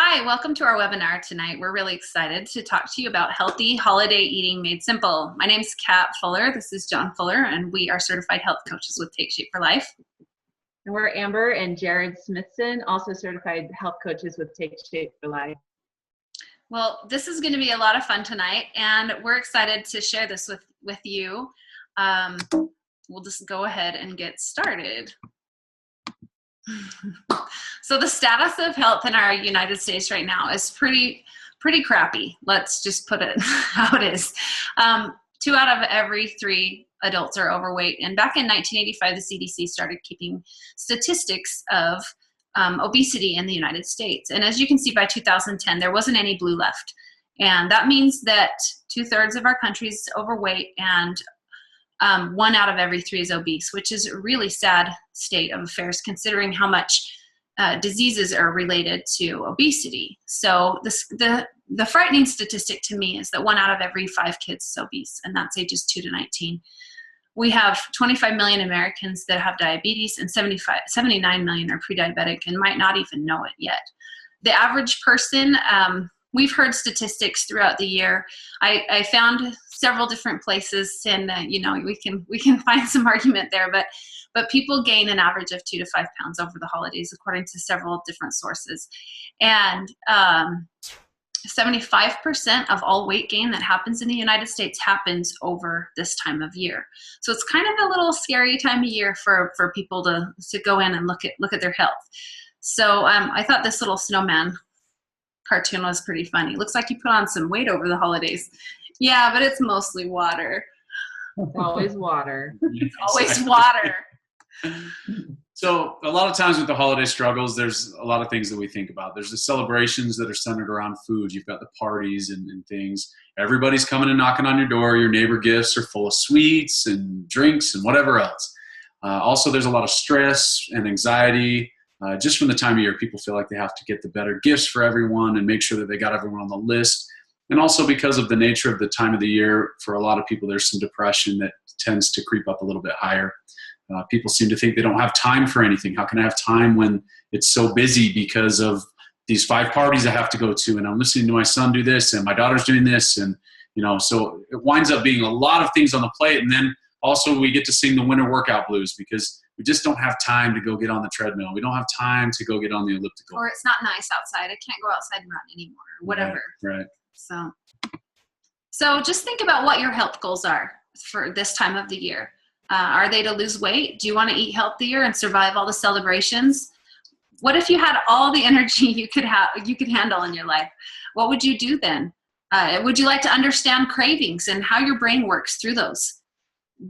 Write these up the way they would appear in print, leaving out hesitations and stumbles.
Hi, welcome to our webinar tonight. We're really excited to talk to you about healthy holiday eating made simple. My name is Kat Fuller. This is John Fuller, and we are certified health coaches with Take Shape for Life. And we're Amber and Jared Smithson, also certified health coaches with Take Shape for Life. Well, this is going to be a lot of fun tonight, and we're excited to share this with you. We'll just go ahead and get started. So the status of health in our United States right now is pretty crappy. Let's just put it how it is. 2 out of every 3 adults are overweight. And back in 1985, the CDC started keeping statistics of obesity in the United States. And as you can see, by 2010, there wasn't any blue left. And that means that 2/3 of our country is overweight, and 1 out of every 3 is obese, which is a really sad state of affairs considering how much diseases are related to obesity. So the frightening statistic to me is that 1 out of every 5 kids is obese, and that's ages 2 to 19. We have 25 million Americans that have diabetes, and 79 million are pre-diabetic and might not even know it yet. The average person, we've heard statistics throughout the year. I found several different places, and we can find some argument there, but people gain an average of 2 to 5 pounds over the holidays, according to several different sources. And 75% of all weight gain that happens in the United States happens over this time of year. So it's kind of a little scary time of year for people to go in and look at their health. So I thought this little snowman cartoon was pretty funny. Looks like you put on some weight over the holidays. Yeah, but it's mostly water. Always water. Always water. So a lot of times with the holiday struggles, there's a lot of things that we think about. There's the celebrations that are centered around food. You've got the parties and things. Everybody's coming and knocking on your door. Your neighbor gifts are full of sweets and drinks and whatever else. Also, there's a lot of stress and anxiety. Just from the time of year, people feel like they have to get the better gifts for everyone and make sure that they got everyone on the list. And also because of the nature of the time of the year, for a lot of people, there's some depression that tends to creep up a little bit higher. People seem to think they don't have time for anything. How can I have time when it's so busy because of these 5 parties I have to go to, and I'm listening to my son do this, and my daughter's doing this, and so it winds up being a lot of things on the plate. And then also we get to sing the winter workout blues because we just don't have time to go get on the treadmill. We don't have time to go get on the elliptical. Or it's not nice outside. I can't go outside and run anymore, or whatever. Right. So just think about what your health goals are for this time of the year. Are they to lose weight? Do you want to eat healthier and survive all the celebrations? What if you had all the energy you could handle in your life? What would you do then? Would you like to understand cravings and how your brain works through those?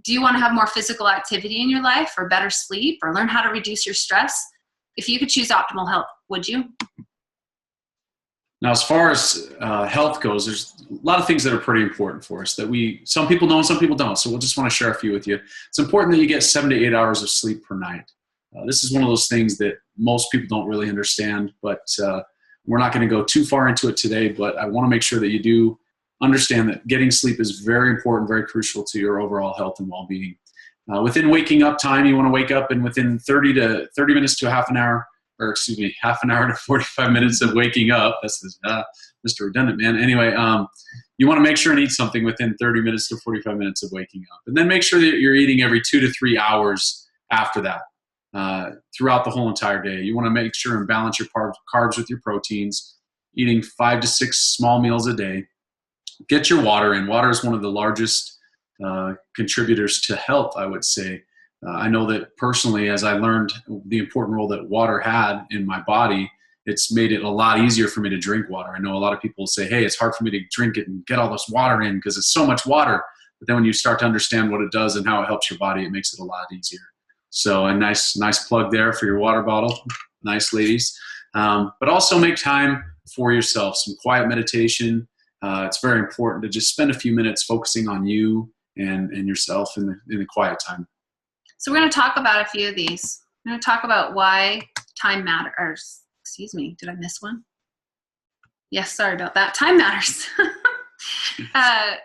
Do you want to have more physical activity in your life, or better sleep, or learn how to reduce your stress? If you could choose optimal health, would you? Now, as far as health goes, there's a lot of things that are pretty important for us that some people know and some people don't. So we'll just want to share a few with you. It's important that you get 7 to 8 hours of sleep per night. This is one of those things that most people don't really understand, but we're not going to go too far into it today, but I want to make sure that you do understand that getting sleep is very important, very crucial to your overall health and well-being. Within waking up time, you want to wake up, and within 30 minutes to half an hour to 45 minutes of waking up. That's Mr. Redundant, man. Anyway, you want to make sure and eat something within 30 minutes to 45 minutes of waking up. And then make sure that you're eating every 2 to 3 hours after that, throughout the whole entire day. You want to make sure and balance your carbs with your proteins, eating 5 to 6 small meals a day. Get your water in. Water is one of the largest contributors to health, I would say. I know that personally, as I learned the important role that water had in my body, it's made it a lot easier for me to drink water. I know a lot of people say, hey, it's hard for me to drink it and get all this water in because it's so much water. But then when you start to understand what it does and how it helps your body, it makes it a lot easier. So a nice plug there for your water bottle. Nice, ladies. But also make time for yourself, some quiet meditation. It's very important to just spend a few minutes focusing on you and yourself in the quiet time. So we're going to talk about a few of these. We're going to talk about why time matters. Excuse me, did I miss one? Yes, sorry about that. Time matters.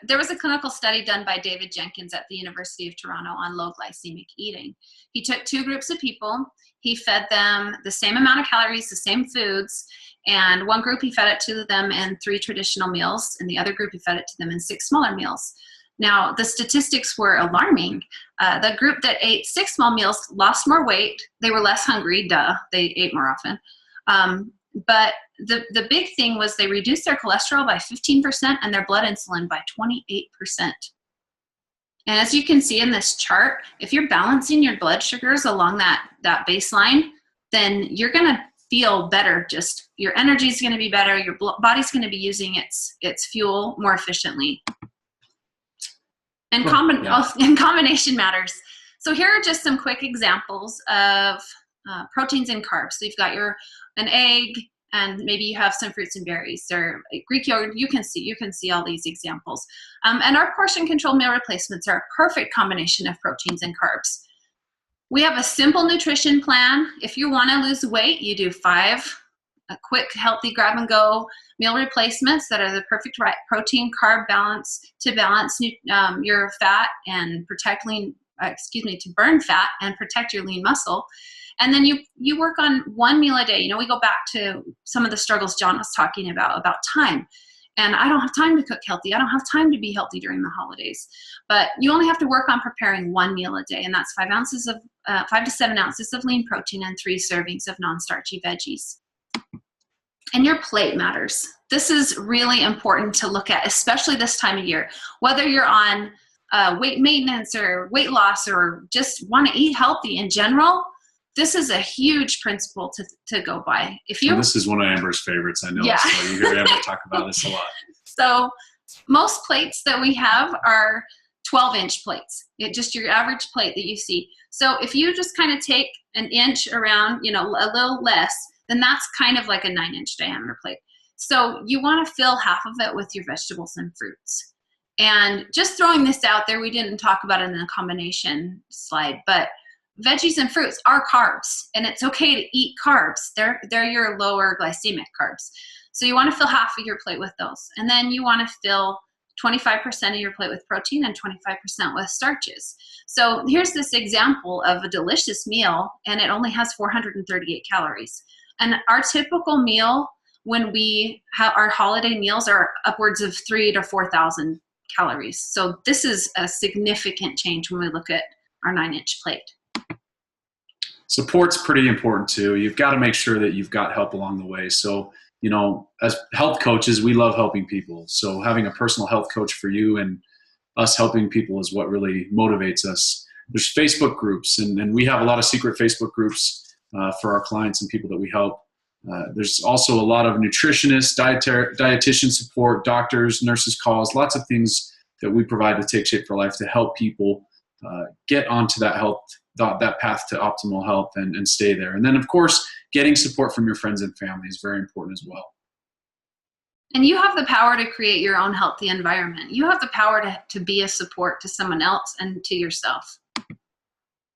There was a clinical study done by David Jenkins at the University of Toronto on low glycemic eating. He took 2 groups of people. He fed them the same amount of calories, the same foods, And one group, he fed it to them in 3 traditional meals, and the other group, he fed it to them in 6 smaller meals. Now, the statistics were alarming. The group that ate 6 small meals lost more weight. They were less hungry, duh, they ate more often. But the big thing was they reduced their cholesterol by 15% and their blood insulin by 28%. And as you can see in this chart, if you're balancing your blood sugars along that baseline, then you're going to feel better. Just your energy is going to be better. Your body's going to be using its fuel more efficiently. And combination matters. So here are just some quick examples of proteins and carbs. So you've got an egg, and maybe you have some fruits and berries or Greek yogurt. You can see all these examples. And our portion control meal replacements are a perfect combination of proteins and carbs. We have a simple nutrition plan. If you want to lose weight, you do 5 quick, healthy grab-and-go meal replacements that are the perfect protein carb balance to balance your fat and to burn fat and protect your lean muscle. And then you work on 1 meal a day. We go back to some of the struggles John was talking about time. And I don't have time to cook healthy. I don't have time to be healthy during the holidays. But you only have to work on preparing 1 meal a day, and that's 5 to 7 ounces of lean protein and 3 servings of non-starchy veggies. And your plate matters. This is really important to look at, especially this time of year. Whether you're on weight maintenance or weight loss or just want to eat healthy in general, this is a huge principle to go by. This is one of Amber's favorites, I know. Yeah. So you hear Amber talk about this a lot. So most plates that we have are 12-inch plates. Just your average plate that you see. So if you just kind of take an inch around, a little less, then that's kind of like a 9-inch diameter plate. So you want to fill half of it with your vegetables and fruits. And just throwing this out there, we didn't talk about it in the combination slide, but veggies and fruits are carbs, and it's okay to eat carbs. They're your lower glycemic carbs. So you want to fill half of your plate with those. And then you want to fill 25% of your plate with protein and 25% with starches. So here's this example of a delicious meal, and it only has 438 calories. And our typical meal when we have our holiday meals are upwards of 3,000 to 4,000 calories. So this is a significant change when we look at our 9-inch plate. Support's pretty important too. You've got to make sure that you've got help along the way. So, as health coaches, we love helping people. So having a personal health coach for you and us helping people is what really motivates us. There's Facebook groups, and we have a lot of secret Facebook groups for our clients and people that we help. There's also a lot of nutritionists, dietitian support, doctors, nurses calls, lots of things that we provide to Take Shape for Life to help people get onto that path to optimal health and stay there. And then, of course, getting support from your friends and family is very important as well. And you have the power to create your own healthy environment. You have the power to be a support to someone else and to yourself.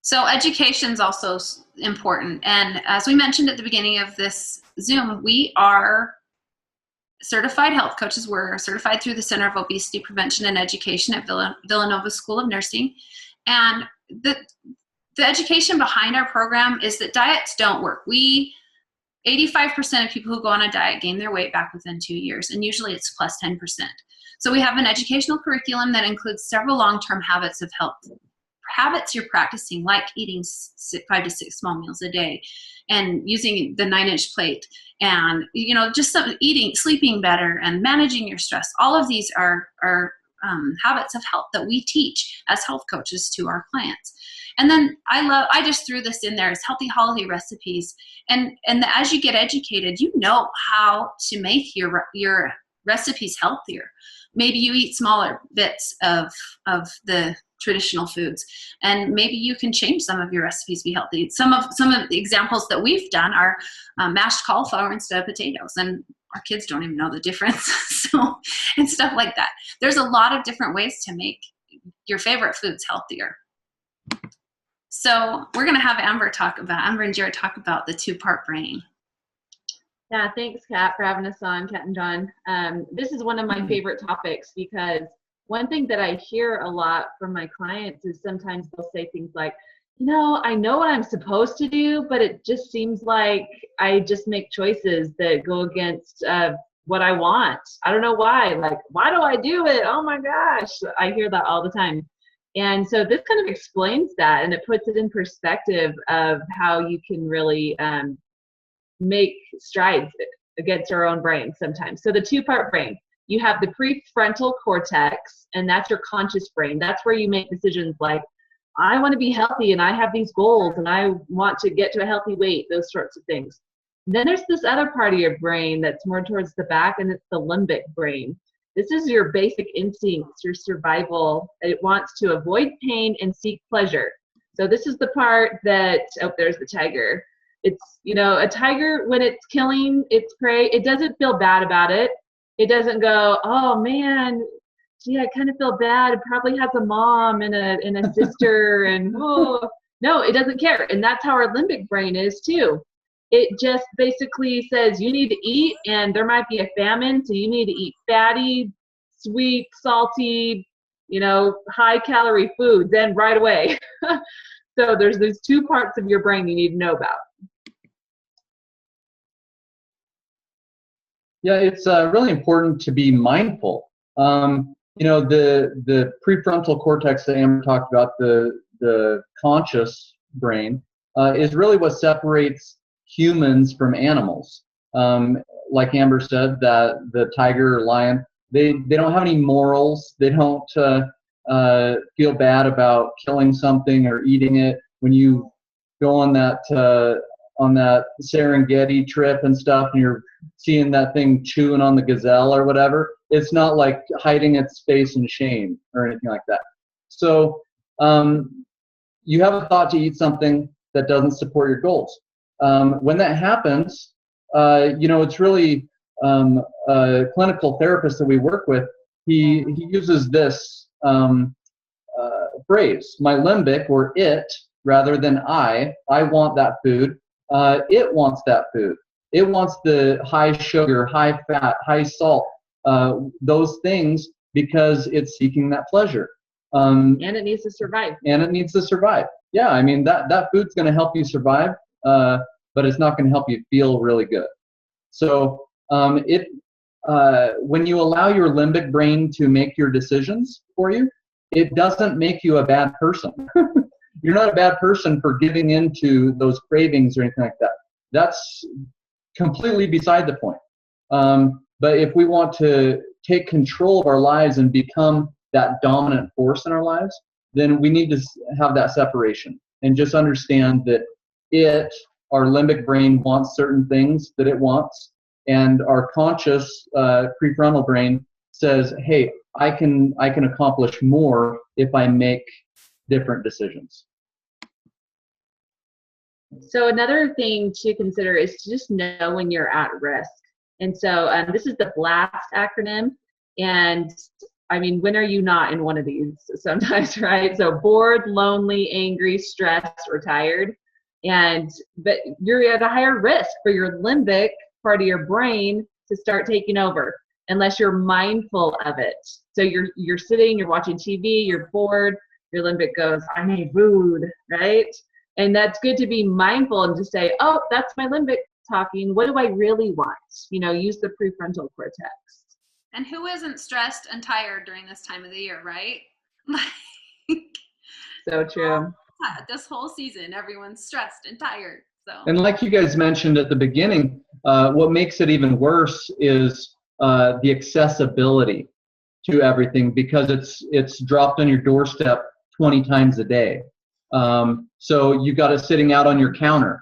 So education is also important. And as we mentioned at the beginning of this Zoom, we are certified health coaches. We're certified through the Center of Obesity Prevention and Education at Villanova School of Nursing. And the education behind our program is that diets don't work. 85% of people who go on a diet gain their weight back within 2 years, and usually it's plus 10%. So we have an educational curriculum that includes several long-term habits of health. Habits you're practicing, like eating 5 to 6 small meals a day and using the 9-inch plate and, just sleeping better and managing your stress. All of these are habits of health that we teach as health coaches to our clients. And then I just threw this in there as healthy holiday recipes. And as you get educated, you know how to make your recipes healthier. Maybe you eat smaller bits of the traditional foods, and maybe you can change some of your recipes to be healthy. Some of the examples that we've done are mashed cauliflower instead of potatoes, and our kids don't even know the difference. So, and stuff like that. There's a lot of different ways to make your favorite foods healthier. So we're going to have Amber and Jared talk about the 2-part brain. Yeah, thanks, Kat, for having us on, Kat and John. This is one of my favorite topics because one thing that I hear a lot from my clients is sometimes they'll say things like, I know what I'm supposed to do, but it just seems like I just make choices that go against what I want. I don't know why. Like, why do I do it? Oh my gosh. I hear that all the time. And so this kind of explains that, and it puts it in perspective of how you can really make strides against our own brain sometimes. So the two-part brain, you have the prefrontal cortex, and that's your conscious brain. That's where you make decisions like, I want to be healthy and I have these goals and I want to get to a healthy weight, those sorts of things. Then there's this other part of your brain that's more towards the back, and it's the limbic brain. This is your basic instincts, your survival. It wants to avoid pain and seek pleasure. So this is the part that, oh, there's the tiger. It's, a tiger, when it's killing its prey, it doesn't feel bad about it. It doesn't go, oh man, gee, I kind of feel bad. It probably has a mom and a sister, and oh, no, it doesn't care. And that's how our limbic brain is too. It just basically says you need to eat, and there might be a famine, so you need to eat fatty, sweet, salty, high calorie foods, and right away. So there's these two parts of your brain you need to know about. Yeah, it's really important to be mindful. The prefrontal cortex that Amber talked about, the conscious brain, is really what separates humans from animals. Like Amber said, that the tiger or lion, they don't have any morals. They don't feel bad about killing something or eating it. When you go on that Serengeti trip and stuff, and you're seeing that thing chewing on the gazelle or whatever, it's not like hiding its face in shame or anything like that. So you have a thought to eat something that doesn't support your goals. When that happens, it's really a clinical therapist that we work with. He uses this phrase, my limbic, or it, rather than I want that food. It wants that food. It wants the high sugar, high fat, high salt, those things, because it's seeking that pleasure. And it needs to survive. Yeah, I mean, that food's going to help you survive, but it's not going to help you feel really good. So when you allow your limbic brain to make your decisions for you, it doesn't make you a bad person. You're not a bad person for giving into those cravings or anything like that. That's completely beside the point. But if we want to take control of our lives and become that dominant force in our lives, then we need to have that separation and just understand that our limbic brain wants certain things that it wants, and our conscious prefrontal brain says, hey, I can accomplish more if I make different decisions. So another thing to consider is to just know when you're at risk. And so this is the BLAST acronym. And I mean, when are you not in one of these sometimes, right? So bored, lonely, angry, stressed, or tired. But you're at a higher risk for your limbic part of your brain to start taking over unless you're mindful of it. So you're sitting, you're watching TV, you're bored, your limbic goes, I need food, right? And that's good to be mindful and to say, oh, that's my limbic talking. What do I really want? Use the prefrontal cortex. And who isn't stressed and tired during this time of the year, right? So true. This whole season, everyone's stressed and tired. So. And like you guys mentioned at the beginning, what makes it even worse is the accessibility to everything, because it's dropped on your doorstep 20 times a day. So you got it sitting out on your counter.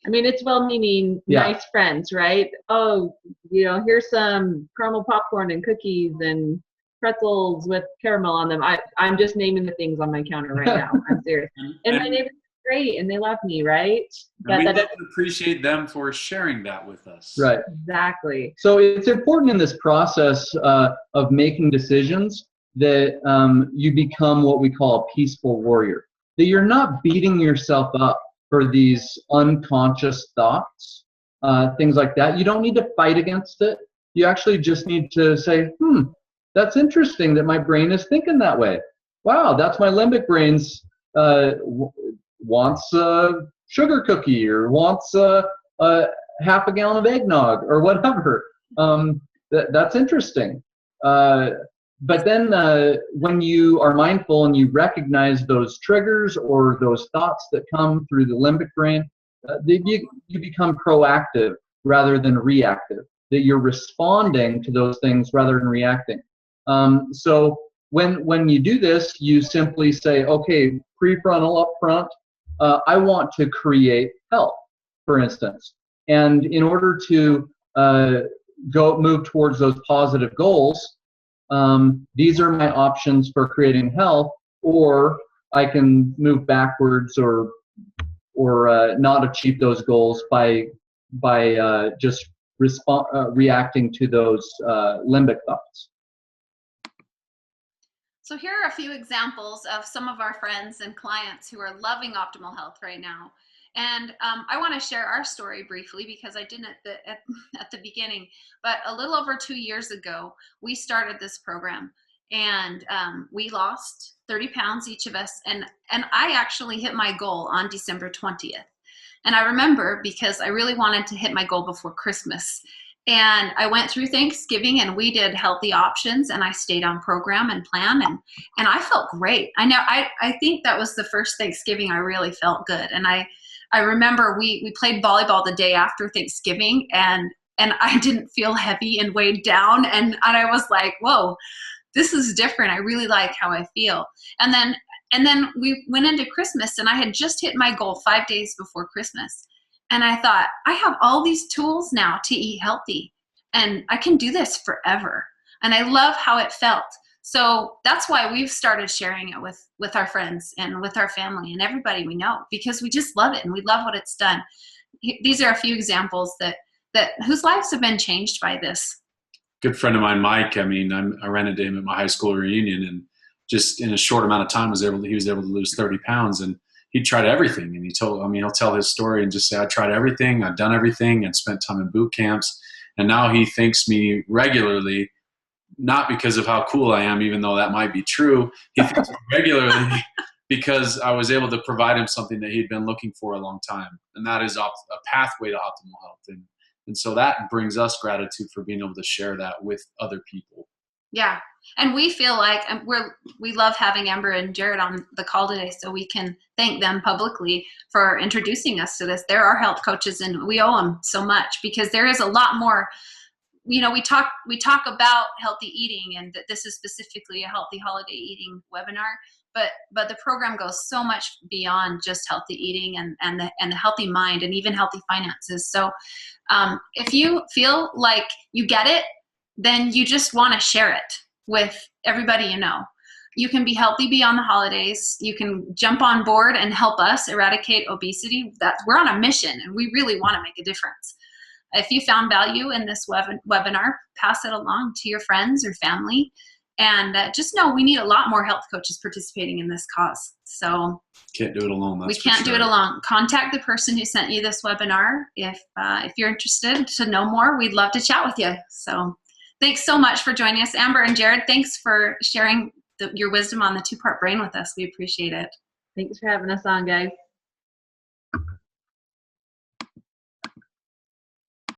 I mean, it's well-meaning, nice friends, right? Oh, here's some caramel popcorn and cookies and pretzels with caramel on them. I'm just naming the things on my counter right now. I'm serious. And my neighbors are great, and they love me, right? But we didn't appreciate them for sharing that with us. Right. Exactly. So it's important in this process of making decisions that you become what we call a peaceful warrior. That you're not beating yourself up for these unconscious thoughts, things like that. You don't need to fight against it. You actually just need to say, that's interesting that my brain is thinking that way. Wow, that's my limbic brain's wants a sugar cookie or wants a half a gallon of eggnog or whatever. That's interesting. But then when you are mindful and you recognize those triggers or those thoughts that come through the limbic brain, you become proactive rather than reactive, that you're responding to those things rather than reacting. So when you do this, you simply say, okay, prefrontal up front, I want to create health, for instance. And in order to move towards those positive goals, these are my options for creating health, or I can move backwards or not achieve those goals by just reacting to those limbic thoughts. So here are a few examples of some of our friends and clients who are loving optimal health right now. And I want to share our story briefly because I didn't at the beginning. But a little over 2 years ago, we started this program, and we lost 30 pounds each of us. And I actually hit my goal on December 20th. And I remember because I really wanted to hit my goal before Christmas. And I went through Thanksgiving and we did healthy options, and I stayed on program and plan, and I felt great. I think that was the first Thanksgiving I really felt good. And I remember we played volleyball the day after Thanksgiving, and I didn't feel heavy and weighed down, and I was like, whoa, this is different. I really like how I feel. And then we went into Christmas, and I had just hit my goal 5 days before Christmas. And I thought, I have all these tools now to eat healthy, and I can do this forever. And I love how it felt. So that's why we've started sharing it with our friends and with our family and everybody we know, because we just love it and we love what it's done. These are a few examples that whose lives have been changed by this. Good friend of mine, Mike. I mean, I ran into him at my high school reunion, and just in a short amount of time he was able to lose 30 pounds. And he tried everything, and he'll tell his story and just say, I tried everything, I've done everything, and spent time in boot camps. And now he thanks me regularly, not because of how cool I am, even though that might be true. He thanks me regularly because I was able to provide him something that he'd been looking for a long time. And that is a pathway to optimal health. And so that brings us gratitude for being able to share that with other people. Yeah. And we feel like we love having Amber and Jared on the call today, so we can thank them publicly for introducing us to this. They're our health coaches, and we owe them so much, because there is a lot more. We talk about healthy eating, and that this is specifically a healthy holiday eating webinar, but the program goes so much beyond just healthy eating and the healthy mind and even healthy finances. So if you feel like you get it, then you just want to share it with everybody you know. You can be healthy beyond the holidays. You can jump on board and help us eradicate obesity. We're on a mission, and we really want to make a difference. If you found value in this webinar, pass it along to your friends or family. And just know we need a lot more health coaches participating in this cause. So can't do it alone. We can't do it alone. Contact the person who sent you this webinar if you're interested to know more. We'd love to chat with you. So thanks so much for joining us, Amber and Jared. Thanks for sharing your wisdom on the two-part brain with us. We appreciate it. Thanks for having us on, guys.